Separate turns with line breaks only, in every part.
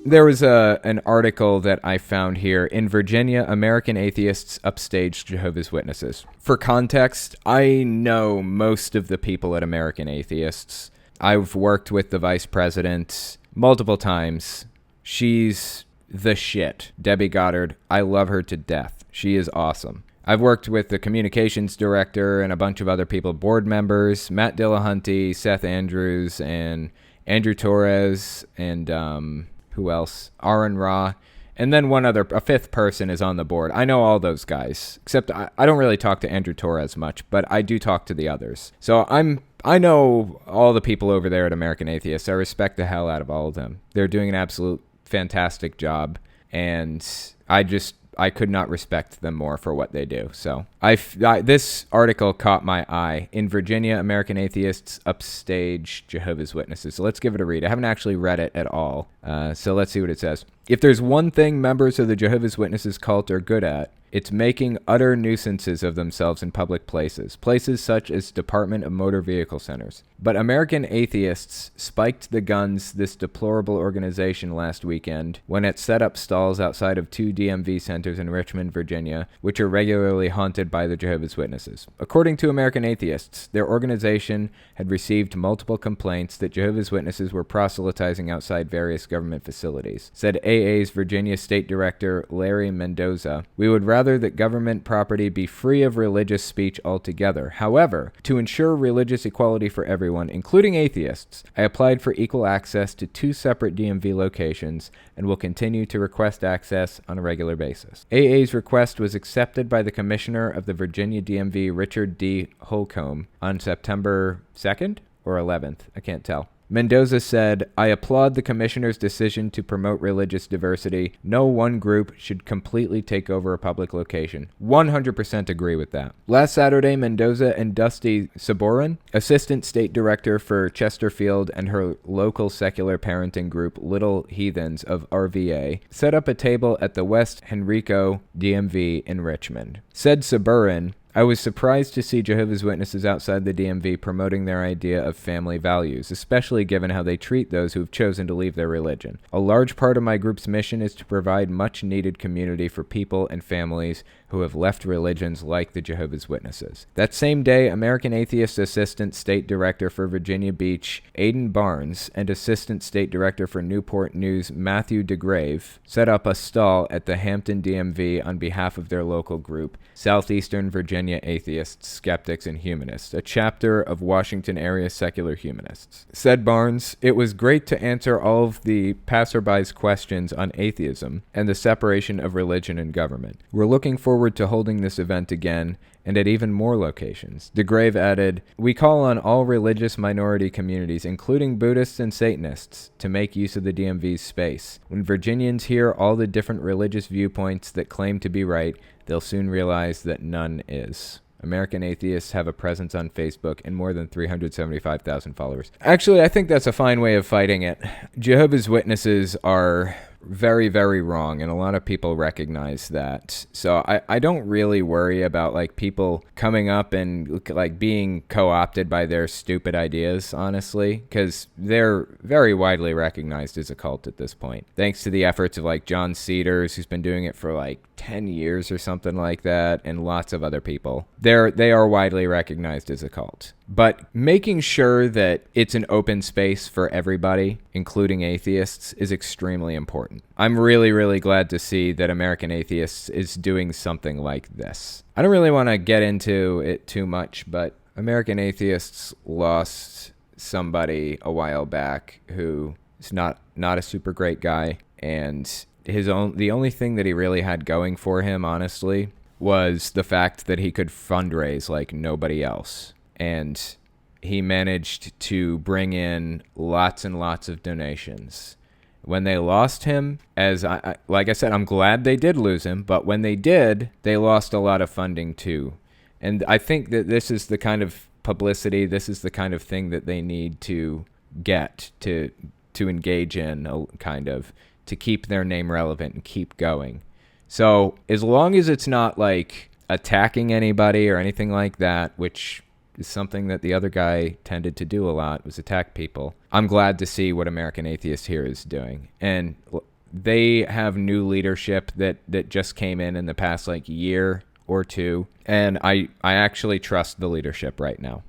There was an article that I found here. In Virginia, American atheists upstage Jehovah's Witnesses. For context, I know most of the people at American Atheists. I've worked with the vice president multiple times. She's the shit. Debbie Goddard. I love her to death. She is awesome. I've worked with the communications director and a bunch of other people, board members, Matt Dillahunty, Seth Andrews, and Andrew Torres, and who else? Aaron Ra. And then a fifth person is on the board. I know all those guys, except I don't really talk to Andrew Torres much, but I do talk to the others. So I know all the people over there at American Atheists. I respect the hell out of all of them. They're doing an absolute fantastic job, and I could not respect them more for what they do. So this article caught my eye. In Virginia, American Atheists upstage Jehovah's Witnesses. So let's give it a read. I haven't actually read it at all. So let's see what it says. If there's one thing members of the Jehovah's Witnesses cult are good at, it's making utter nuisances of themselves in public places such as Department of Motor Vehicle Centers. But American Atheists spiked the guns this deplorable organization last weekend when it set up stalls outside of 2 DMV centers in Richmond, Virginia, which are regularly haunted by the Jehovah's Witnesses. According to American Atheists, their organization had received multiple complaints that Jehovah's Witnesses were proselytizing outside various government facilities. Said AA's Virginia State Director Larry Mendoza, "We would rather that government property be free of religious speech altogether. However, to ensure religious equality for everyone, including atheists, I applied for equal access to 2 separate DMV locations and will continue to request access on a regular basis." AA's request was accepted by the Commissioner of the Virginia DMV, Richard D. Holcomb, on September 2nd or 11th. I can't tell. Mendoza said, "I applaud the commissioner's decision to promote religious diversity. No one group should completely take over a public location." 100% agree with that. Last Saturday, Mendoza and Dusty Saborin, assistant state director for Chesterfield and her local secular parenting group Little Heathens of RVA, set up a table at the West Henrico DMV in Richmond. Said Saborin, "I was surprised to see Jehovah's Witnesses outside the DMV promoting their idea of family values, especially given how they treat those who have chosen to leave their religion. A large part of my group's mission is to provide much-needed community for people and families who have left religions like the Jehovah's Witnesses." That same day, American Atheist Assistant State Director for Virginia Beach, Aidan Barnes, and Assistant State Director for Newport News, Matthew DeGrave, set up a stall at the Hampton DMV on behalf of their local group, Southeastern Virginia Atheists, Skeptics, and Humanists, a chapter of Washington area secular humanists. Said Barnes, "It was great to answer all of the passerbys' questions on atheism and the separation of religion and government. We're looking forward to holding this event again and at even more locations." DeGrave added, "We call on all religious minority communities, including Buddhists and Satanists, to make use of the DMV's space. When Virginians hear all the different religious viewpoints that claim to be right, they'll soon realize that none is." American Atheists have a presence on Facebook and more than 375,000 followers. Actually, I think that's a fine way of fighting it. Jehovah's Witnesses are very, very wrong, and a lot of people recognize that. So I don't really worry about like people coming up and like being co-opted by their stupid ideas, honestly, because they're very widely recognized as a cult at this point, thanks to the efforts of like John Cedars, who's been doing it for like 10 years or something like that, and lots of other people. They are widely recognized as a cult. But making sure that it's an open space for everybody, including atheists, is extremely important. I'm really, really glad to see that American Atheists is doing something like this. I don't really want to get into it too much, but American Atheists lost somebody a while back who is not a super great guy, and the only thing that he really had going for him, honestly, was the fact that he could fundraise like nobody else. And he managed to bring in lots and lots of donations. When they lost him, like I said, I'm glad they did lose him, but when they did, they lost a lot of funding too. And I think that this is the kind of publicity, this is the kind of thing that they need to get to engage in, kind of, to keep their name relevant and keep going. So as long as it's not like attacking anybody or anything like that, which is something that the other guy tended to do a lot, was attack people. I'm glad to see what American Atheist here is doing. And they have new leadership that just came in the past year or two. And I actually trust the leadership right now.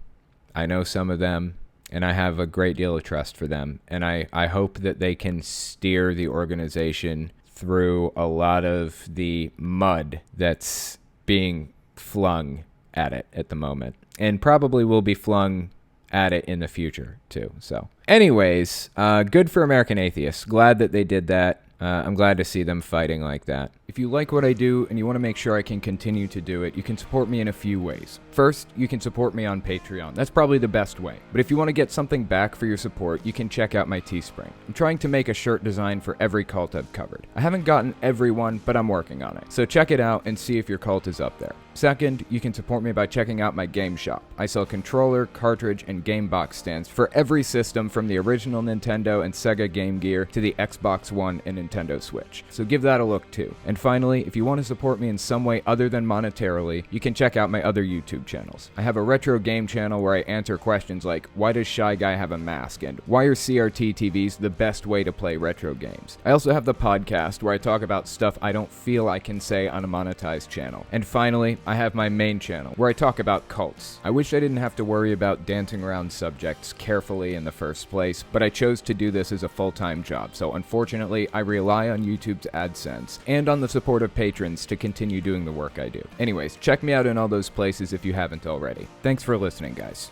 I know some of them, and I have a great deal of trust for them. And I hope that they can steer the organization through a lot of the mud that's being flung at it at the moment, and probably will be flung at it in the future too. So anyways, good for American Atheists. Glad that they did that. I'm glad to see them fighting like that. If you like what I do and you want to make sure I can continue to do it, you can support me in a few ways. First, you can support me on Patreon. That's probably the best way. But if you want to get something back for your support, you can check out my Teespring. I'm trying to make a shirt design for every cult I've covered. I haven't gotten every one, but I'm working on it. So check it out and see if your cult is up there. Second, you can support me by checking out my game shop. I sell controller, cartridge, and game box stands for every system from the original Nintendo and Sega Game Gear to the Xbox One and Nintendo Switch. So give that a look too. And finally, if you want to support me in some way other than monetarily, you can check out my other YouTube channels. I have a retro game channel where I answer questions like, why does Shy Guy have a mask? And why are CRT TVs the best way to play retro games? I also have the podcast where I talk about stuff I don't feel I can say on a monetized channel. And finally, I have my main channel where I talk about cults. I wish I didn't have to worry about dancing around subjects carefully in the first place, but I chose to do this as a full-time job. So unfortunately, I rely on YouTube's AdSense and on the support of patrons to continue doing the work I do. Anyways, check me out in all those places if you haven't already. Thanks for listening, guys.